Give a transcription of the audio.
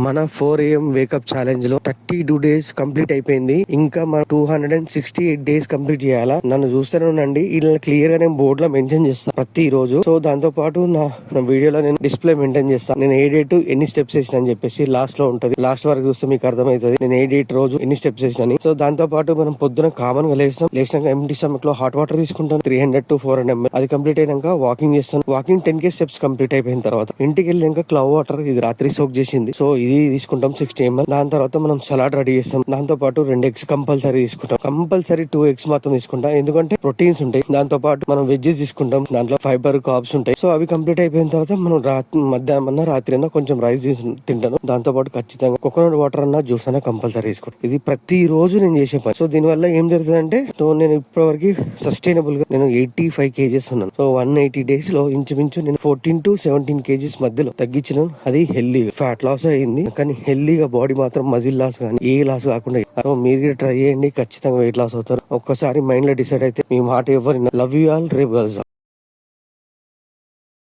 మన 4 AM wake up challenge లో 32 days complete అయిపోయింది. ఇంకా మన 268 days కంప్లీట్ చేయాలా. నన్ను చూస్తూనే ఉండండి, ఇలా క్లియర్ గా నేను బోర్డ్ లో మెన్షన్ చేస్తాను ప్రతి రోజు. సో దాంతో పాటు నా వీడియోలో నేను డిస్ప్లే మెయింటైన్ చేస్తాను. నేను ఏ డేట్ ఎన్ని స్టెప్స్ వేసిన అని చెప్పేసి లాస్ట్ లో ఉంటది. లాస్ట్ వరకు చూస్తే మీకు అర్థమవుతుంది నేను ఏ డేట్ రోజు ఎన్ని స్టెప్స్ వేసిన. సో దాంతో పాటు మనం పొద్దున కామన్ గా లేచినాక ఎంటీ స్టమక్ లో హాట్ వాటర్ తీసుకుంటాం 300 to 400 ml. అది కంప్లీట్ అయినాక వాకింగ్ చేస్తాను. వాకింగ్ 10K స్టెప్స్ కంప్లీట్ అయిపోయిన తర్వాత ఇంటికి వెళ్ళాక క్లవ్ వాటర్, ఇది రాత్రి సోక్ చేసింది, సో ఇది తీసుకుంటాం 60 ml. దాని తర్వాత మనం సలాడ్ రెడీ చేస్తాం. దాంతో పాటు 2 eggs కంపల్సరీ తీసుకుంటాం. కంపల్సరీ 2 eggs మాత్రం తీసుకుంటాం, ఎందుకంటే ప్రోటీన్స్ ఉంటాయి. దాంతో పాటు మనం వెజ్జెస్ తీసుకుంటాం, దాంట్లో ఫైబర్, కార్బ్స్ ఉంటాయి. సో అవి కంప్లీట్ అయిపోయిన తర్వాత మనం మధ్యాహ్నం రాత్రి అన్నా కొంచెం రైస్ తింటాను. దాంతో పాటు ఖచ్చితంగా కోకోనట్ వాటర్ అన్నా జ్యూస్ అన్నా కంపల్సరీ తీసుకుంటాం. ఇది ప్రతి రోజు నేను చేసే పని. సో దీని వల్ల ఏం జరుగుతుంది అంటే, నేను ఇప్పటివరకు సస్టైనబుల్ గా నేను 85 kgs ఉన్నాను. సో 180 days లో ఇంచుమించు నేను 14 to 17 kgs మధ్యలో తగ్గించినాను. అది హెల్దీ ఫ్యాట్ లాస్ అయింది, కానీ హెల్దీగా బాడీ మాత్రం మజిల్ లాస్ కానీ ఏ లాస్ కాకుండా. మీరు కూడా ట్రై చేయండి, ఖచ్చితంగా వెయిట్ లాస్ అవుతారు. ఒక్కసారి మైండ్ లో డిసైడ్ అయితే మీ మాట ఎవరు. లవ్ యూ ఆల్, రేపు కలుద్దాం.